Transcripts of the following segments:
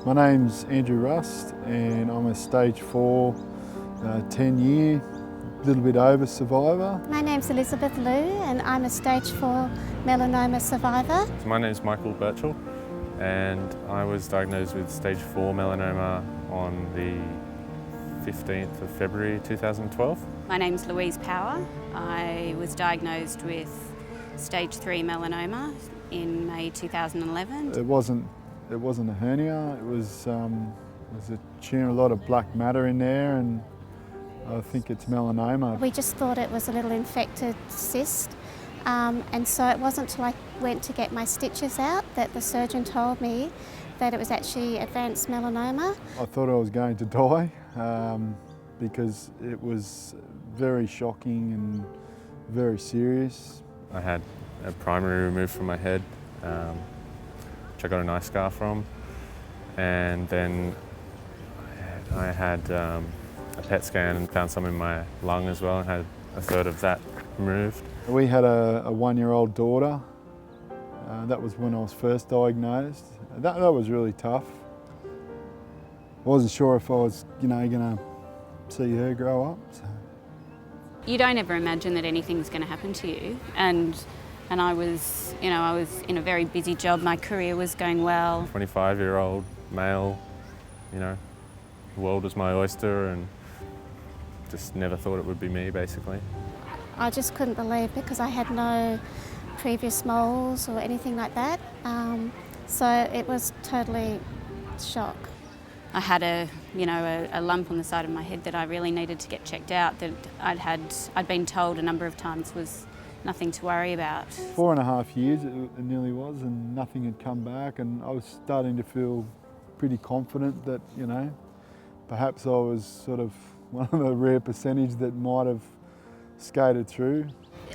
My name's Andrew Rust and I'm a stage 4, 10-year, little bit over survivor. My name's Elizabeth Liu and I'm a stage 4 melanoma survivor. So my name's Michael Birchall and I was diagnosed with stage 4 melanoma on the 15th of February 2012. My name's Louise Power. I was diagnosed with stage 3 melanoma in May 2011. It wasn't a hernia, it was a tumour, a lot of black matter in there, and I think it's melanoma. We just thought it was a little infected cyst, and so it wasn't until I went to get my stitches out that the surgeon told me that it was actually advanced melanoma. I thought I was going to die because it was very shocking and very serious. I had a primary removed from my head, which I got a nice scar from, and then I had a PET scan and found some in my lung as well and had a third of that removed. We had a 1-year-old daughter. That was when I was first diagnosed. That was really tough. I wasn't sure if I was, going to see her grow up. So. You don't ever imagine that anything's going to happen to you, and I was, I was in a very busy job. My career was going well. 25-year-old male, the world was my oyster, and just never thought it would be me, basically. I just couldn't believe, because I had no previous moles or anything like that, so it was totally shock. I had a lump on the side of my head that I really needed to get checked out, that I'd been told a number of times was nothing to worry about. 4.5 years it nearly was, and nothing had come back, and I was starting to feel pretty confident that, perhaps I was sort of one of the rare percentage that might have skated through.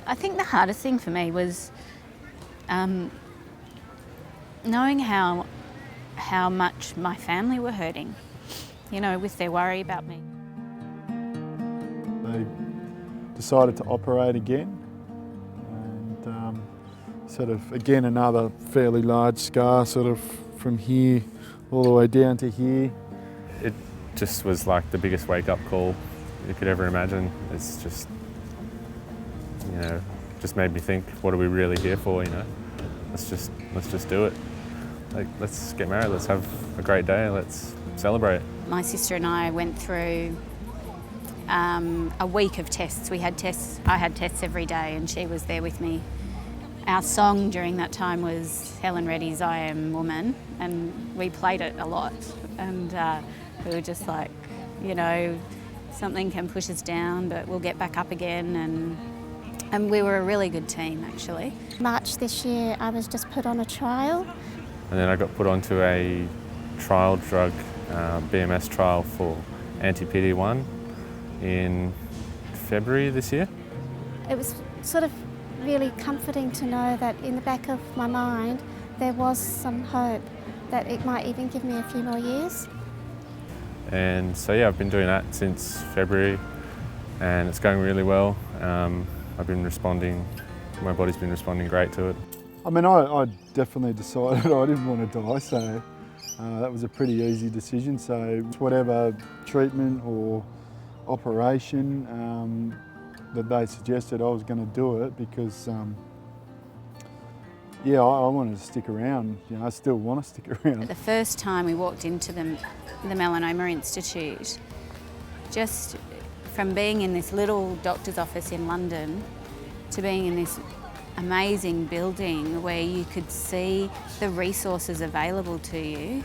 I think the hardest thing for me was knowing how much my family were hurting, with their worry about me. They decided to operate again, and sort of, again, another fairly large scar, sort of from here all the way down to here. It just was like the biggest wake-up call you could ever imagine. It's just, just made me think, what are we really here for, Let's just do it. Like, let's get married, let's have a great day, let's celebrate. My sister and I went through a week of tests. I had tests every day and she was there with me. Our song during that time was Helen Reddy's I Am Woman, and we played it a lot, and we were just like, something can push us down but we'll get back up again, and we were a really good team, actually. March this year I was just put on a trial. And then I got put onto a trial drug, BMS trial for anti-PD-1 in February this year. It was sort of really comforting to know that in the back of my mind there was some hope that it might even give me a few more years. And so yeah, I've been doing that since February and it's going really well. I've been responding, my body's been responding great to it. I definitely decided I didn't want to die, so that was a pretty easy decision. So whatever treatment or operation that they suggested, I was going to do it because, I wanted to stick around. I still want to stick around. The first time we walked into the Melanoma Institute, just from being in this little doctor's office in London to being in this amazing building where you could see the resources available to you,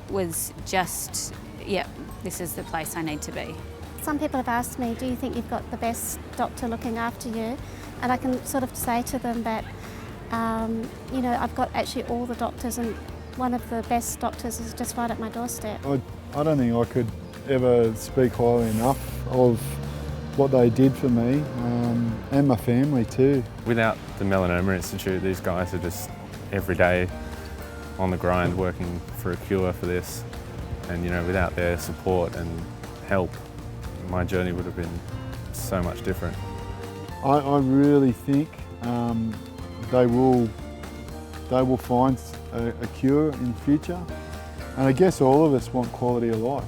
was just, this is the place I need to be. Some people have asked me, do you think you've got the best doctor looking after you? And I can sort of say to them that, I've got actually all the doctors, and one of the best doctors is just right at my doorstep. I don't think I could ever speak highly enough of what they did for me, and my family too. Without the Melanoma Institute, these guys are just every day on the grind working for a cure for this. And without their support and help, my journey would have been so much different. I really think they will find a cure in the future. And I guess all of us want quality of life.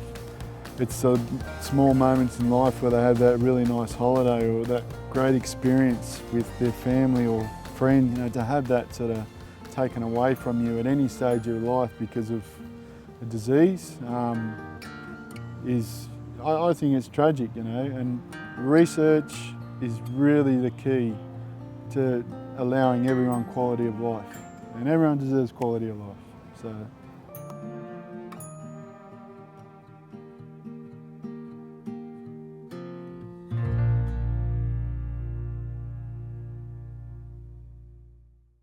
It's the small moments in life where they have that really nice holiday or that great experience with their family or friend, you know, to have that sort of taken away from you at any stage of life because of a disease I think it's tragic, you know, and research is really the key to allowing everyone quality of life, and everyone deserves quality of life. So